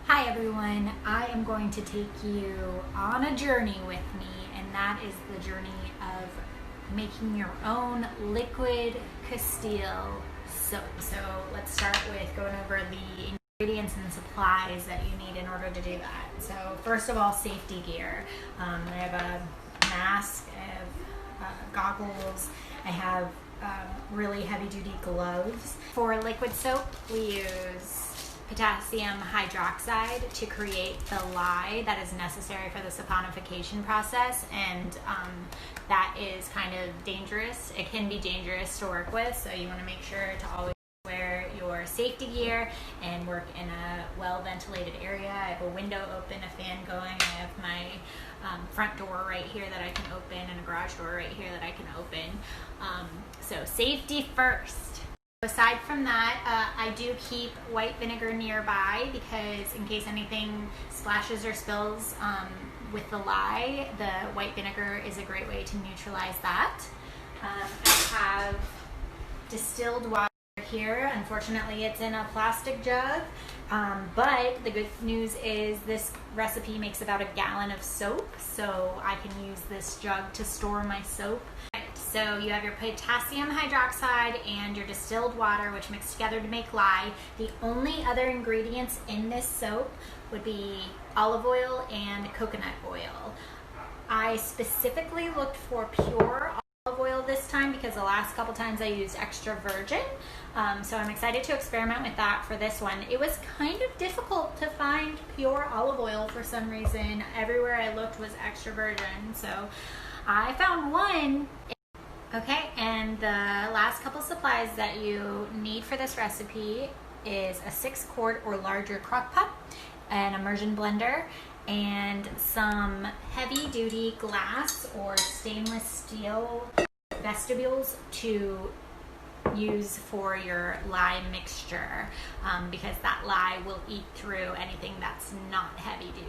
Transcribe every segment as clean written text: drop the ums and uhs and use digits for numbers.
Hi everyone, I am going to take you on a journey with me, and that is the journey of making your own liquid Castile soap. So let's start with going over the ingredients and supplies that you need in order to do that. So first of all, safety gear. I have a mask, I have goggles, I have really heavy duty gloves. For liquid soap, we use potassium hydroxide to create the lye that is necessary for the saponification process, and that is kind of dangerous. It can be dangerous to work with, so you want to make sure to always wear your safety gear and work in a well ventilated area. I have a window open, a fan going, I have my front door right here that I can open, and a garage door right here that I can open. So safety first. Aside from that, I do keep white vinegar nearby because in case anything splashes or spills with the lye, the white vinegar is a great way to neutralize that. I have distilled water here. Unfortunately, it's in a plastic jug, but the good news is this recipe makes about 1 gallon of soap, so I can use this jug to store my soap. So you have your potassium hydroxide and your distilled water, which mix together to make lye. The only other ingredients in this soap would be olive oil and coconut oil. I specifically looked for pure olive oil this time because the last couple times I used extra virgin. So I'm excited to experiment with that for this one. It was kind of difficult to find pure olive oil for some reason. Everywhere I looked was extra virgin, so I found one. Okay, and the last couple supplies that you need for this recipe is a 6-quart or larger crock pot, an immersion blender, and some heavy-duty glass or stainless steel vestibules to use for your lye mixture, because that lye will eat through anything that's not heavy-duty.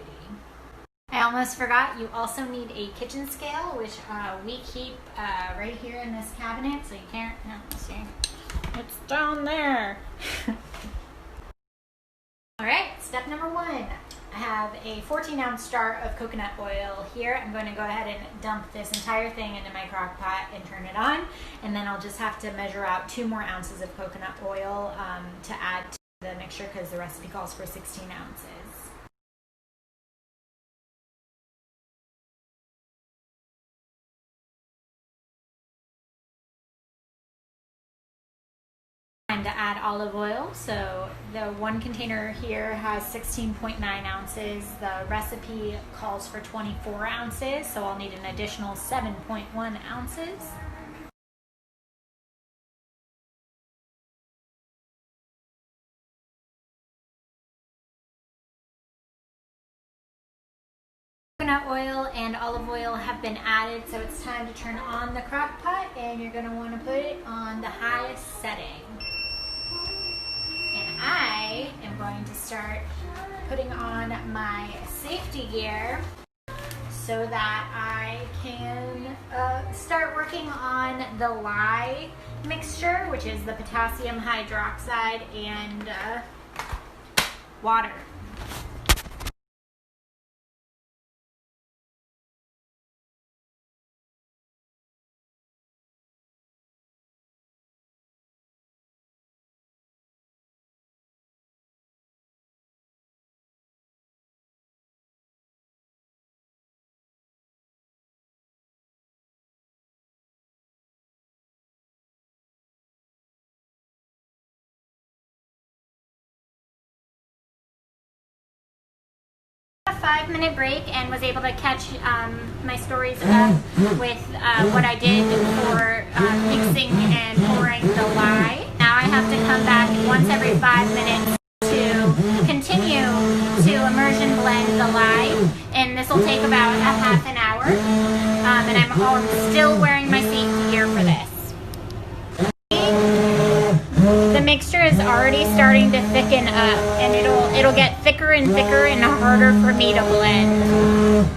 I almost forgot, you also need a kitchen scale, which we keep right here in this cabinet, so you can't, let's see, it's down there. Alright, step number 1. I have a 14-ounce jar of coconut oil here. I'm going to go ahead and dump this entire thing into my crock pot and turn it on, and then I'll just have to measure out 2 more ounces of coconut oil to add to the mixture because the recipe calls for 16 ounces. Time to add olive oil. So the one container here has 16.9 ounces. The recipe calls for 24 ounces, so I'll need an additional 7.1 ounces. Coconut oil and olive oil have been added, so it's time to turn on the crock pot, and you're going to want to put it on the highest setting. And I am going to start putting on my safety gear so that I can start working on the lye mixture, which is the potassium hydroxide and water. A 5-minute break and was able to catch my stories up with what I did for mixing and pouring the lye. Now I have to come back once every 5 minutes to continue to immersion blend the lye, and this will take about a half an hour, and I'm still wearing my safety gear for this. The mixture is already starting to thicken up, and it'll get thicker and thicker and harder for me to blend.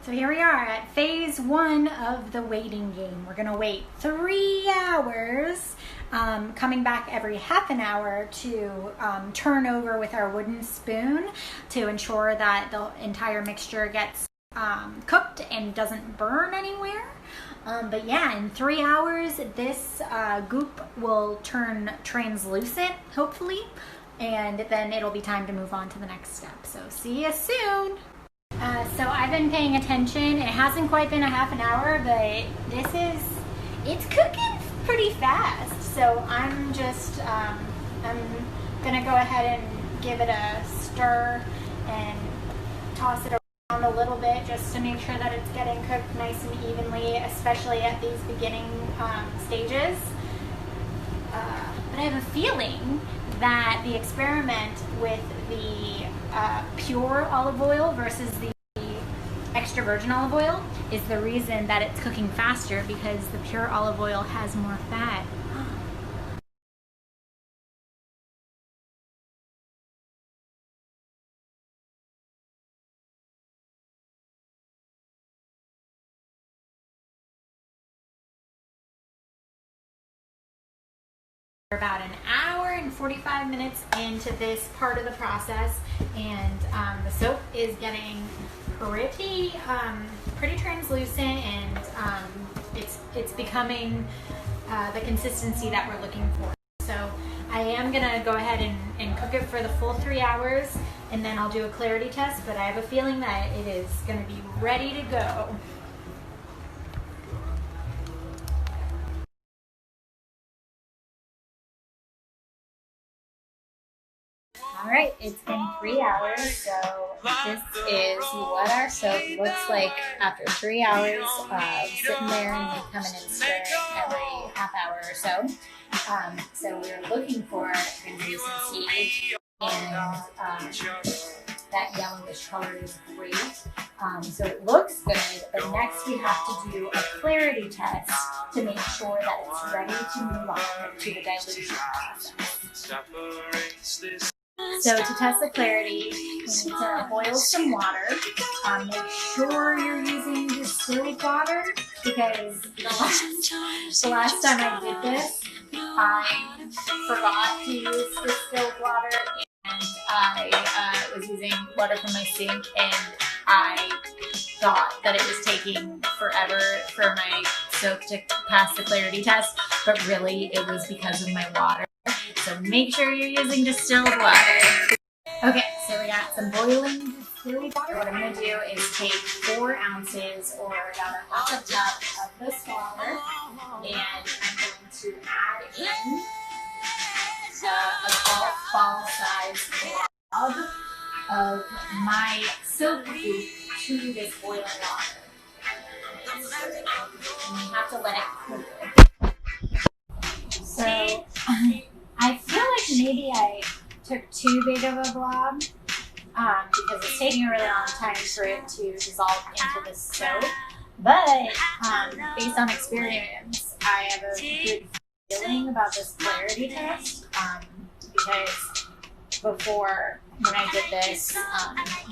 So here we are at phase 1 of the waiting game. We're gonna wait 3 hours, coming back every half an hour to turn over with our wooden spoon to ensure that the entire mixture gets cooked and doesn't burn anywhere. But yeah, in 3 hours, this goop will turn translucent, hopefully, and then it'll be time to move on to the next step. So see you soon. So I've been paying attention. It hasn't quite been a half an hour, but it's cooking pretty fast. So I'm just, I'm gonna go ahead and give it a stir and toss it around a little bit just to make sure that it's getting cooked nice and evenly, especially at these beginning stages. But I have a feeling that the experiment with the pure olive oil versus the extra virgin olive oil is the reason that it's cooking faster, because the pure olive oil has more fat. We're about an hour and 45 minutes into this part of the process, and the soap is getting pretty translucent, and it's becoming the consistency that we're looking for. So I am gonna go ahead and cook it for the full 3 hours, and then I'll do a clarity test, but I have a feeling that it is gonna be ready to go. Alright, it's been 3 hours, so this is what our soap looks like after 3 hours of sitting there and me coming and stirring every half hour or so. So we're looking for translucency, and that yellowish color is great. So it looks good, but next we have to do a clarity test to make sure that it's ready to move on to the dilution process. So to test the clarity, we need to boil some water. Make sure you're using distilled water, because the last time I did this, I forgot to use distilled water, and I was using water from my sink, and I thought that it was taking forever for my soap to pass the clarity test, but really it was because of my water. So make sure you're using distilled water. Okay, so we got some boiling distilled water. What I'm going to do is take 4 ounces, or about a half a cup of this water, and I'm going to add in a golf ball size blob of my soap goop to this boiling water. And you have to let it cool. So I feel like maybe I took too big of a blob, because it's taking a really long time for it to dissolve into the soap. But based on experience, I have a good feeling about this clarity test, because before, when I did this,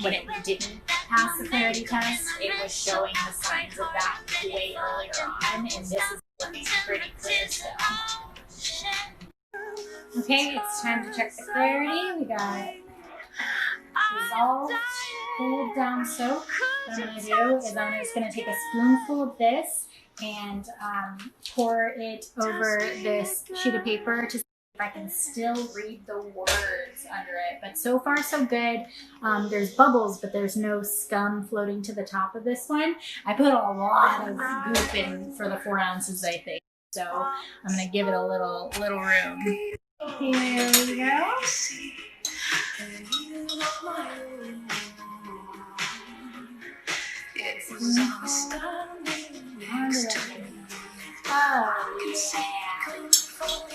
when it didn't pass the clarity test, it was showing the signs of that way earlier on, and this is looking pretty clear still. Okay, it's time to check the clarity. We got dissolved, cooled down soap. What I'm going to do is I'm just going to take a spoonful of this and pour it over this sheet of paper to see if I can still read the words under it. But so far so good. There's bubbles, but there's no scum floating to the top of this one. I put a lot of goop in for the 4 ounces, I think. So I'm going to give it a little room. Here we go. Oh yeah.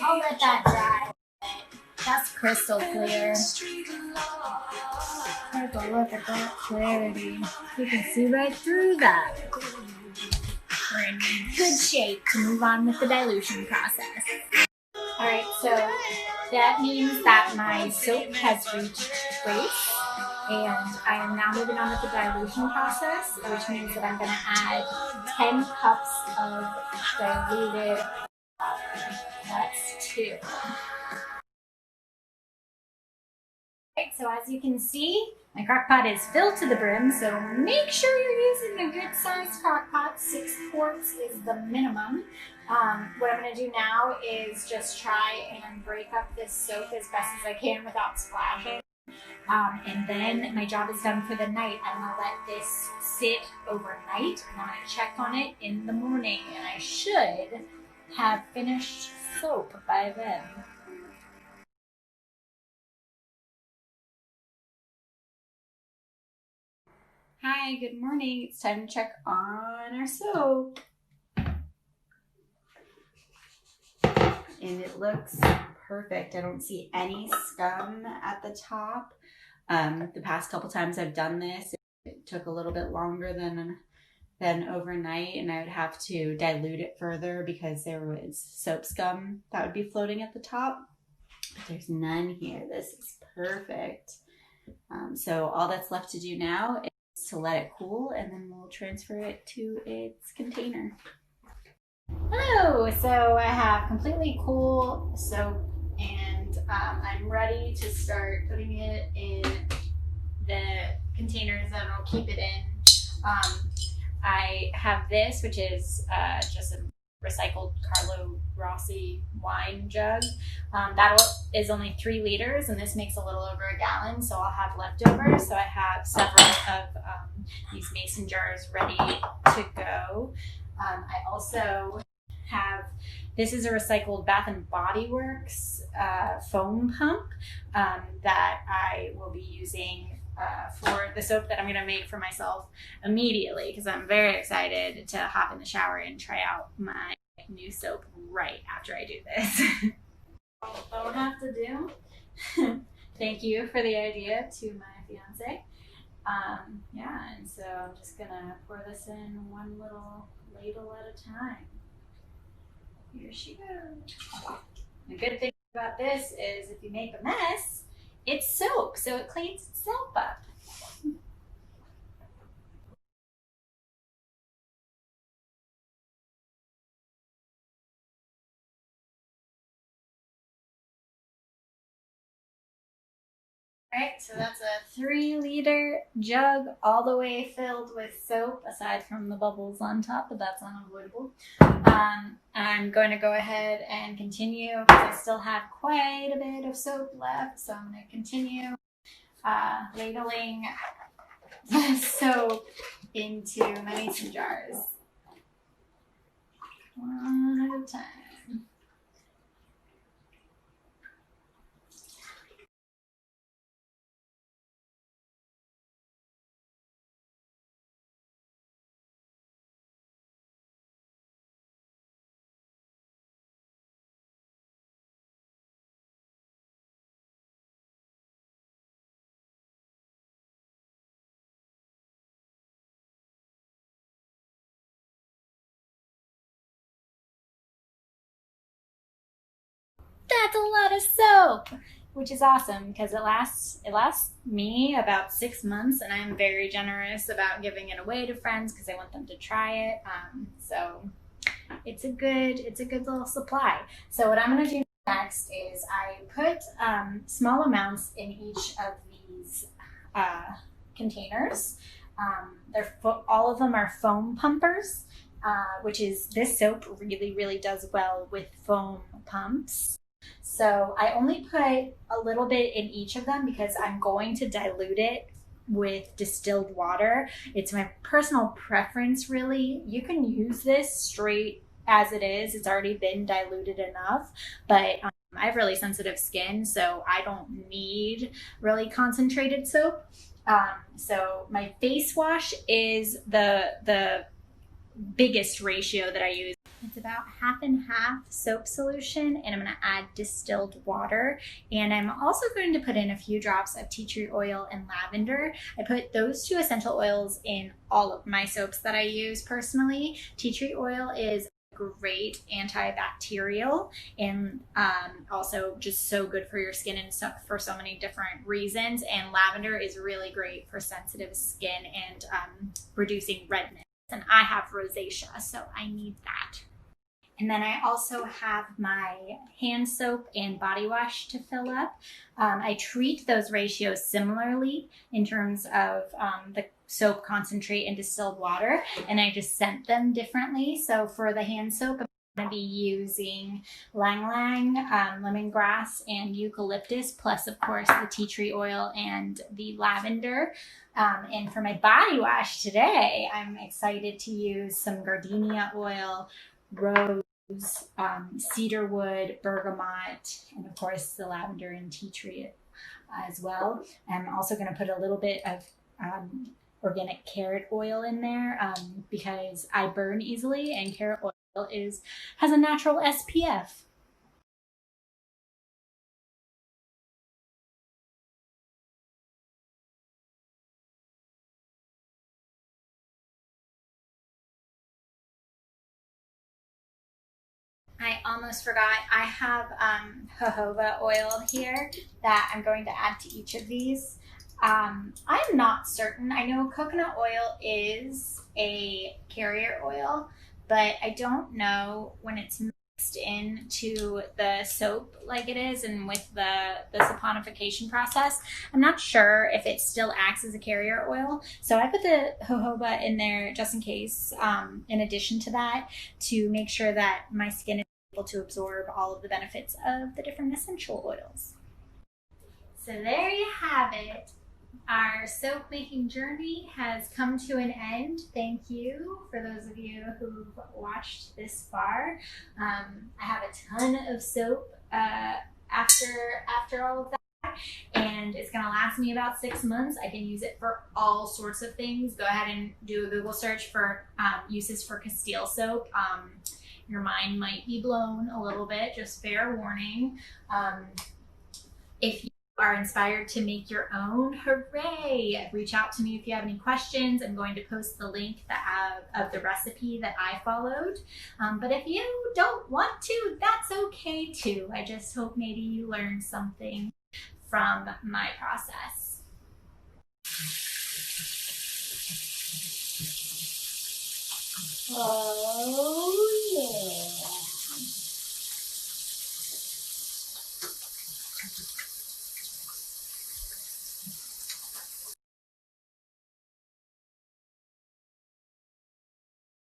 I'll let that dry. That's crystal clear. Take a look at that clarity. You can see right through that. We're in good shape to move on with the dilution process. Alright, so that means that my soap has reached base, And I am now moving on with the dilution process, which means that I'm going to add 10 cups of diluted water. That's 2. Right, so as you can see, my crock pot is filled to the brim, so make sure you're using a good sized crock pot. 6 quarts is the minimum. What I'm going to do now is just try and break up this soap as best as I can without splashing. And then my job is done for the night. I'm going to let this sit overnight, and I'm going to check on it in the morning, and I should have finished soap by then. Hi, good morning. It's time to check on our soap. And it looks perfect. I don't see any scum at the top. The past couple times I've done this, it took a little bit longer than overnight, and I would have to dilute it further because there was soap scum that would be floating at the top. But there's none here. This is perfect. So all that's left to do now is to let it cool, and then we'll transfer it to its container. Hello, so I have completely cool soap, and I'm ready to start putting it in the containers that I'll keep it in. I have this, which is just a recycled Carlo Rossi wine jug. That is only 3 liters, and this makes a little over a gallon, so I'll have leftovers. So I have several of these mason jars ready to go. I also have, this is a recycled Bath and Body Works foam pump that I will be using for the soap that I'm going to make for myself immediately, because I'm very excited to hop in the shower and try out my new soap right after I do this. I'll have to do. Thank you for the idea to my fiance. Yeah, and so I'm just gonna pour this in one little ladle at a time. Here she goes. The good thing about this is if you make a mess, it's soap, so it cleans itself up. Alright, so that's a 3-liter jug all the way filled with soap, aside from the bubbles on top, but that's unavoidable. I'm going to go ahead and continue because I still have quite a bit of soap left, so I'm going to continue ladling the soap into my mason jars. One at a time. That's a lot of soap, which is awesome because it lasts me about 6 months, and I'm very generous about giving it away to friends because I want them to try it. So it's a good little supply. So what I'm going to do next is I put small amounts in each of these containers. All of them are foam pumpers, which is, this soap really does well with foam pumps. So I only put a little bit in each of them because I'm going to dilute it with distilled water. It's my personal preference, really. You can use this straight as it is. It's already been diluted enough, but I have really sensitive skin, so I don't need really concentrated soap. So my face wash is the biggest ratio that I use. It's about half and half soap solution, and I'm going to add distilled water. And I'm also going to put in a few drops of tea tree oil and lavender. I put those 2 essential oils in all of my soaps that I use personally. Tea tree oil is great antibacterial and also just so good for your skin and so, for so many different reasons. And lavender is really great for sensitive skin and reducing redness. And I have rosacea, so I need that. And then I also have my hand soap and body wash to fill up. I treat those ratios similarly in terms of the soap concentrate and distilled water, and I just scent them differently. So for the hand soap, I'm going to be using ylang ylang, lemongrass, and eucalyptus, plus of course the tea tree oil and the lavender. And for my body wash today, I'm excited to use some gardenia oil, rose, cedarwood, bergamot, and of course the lavender and tea tree as well. I'm also going to put a little bit of organic carrot oil in there because I burn easily, and carrot oil has a natural SPF. I almost forgot, I have jojoba oil here that I'm going to add to each of these. I'm not certain. I know coconut oil is a carrier oil, but I don't know when it's mixed into the soap like it is and with the saponification process. I'm not sure if it still acts as a carrier oil. So I put the jojoba in there just in case, in addition to that, to make sure that my skin is able to absorb all of the benefits of the different essential oils. So there you have it. Our soap making journey has come to an end. Thank you for those of you who've watched this far. I have a ton of soap after all of that, and it's going to last me about 6 months. I can use it for all sorts of things. Go ahead and do a Google search for uses for Castile soap. Your mind might be blown a little bit, just fair warning. If you are inspired to make your own, hooray! Reach out to me if you have any questions. I'm going to post the link of the recipe that I followed. But if you don't want to, that's okay too. I just hope maybe you learned something from my process. Oh.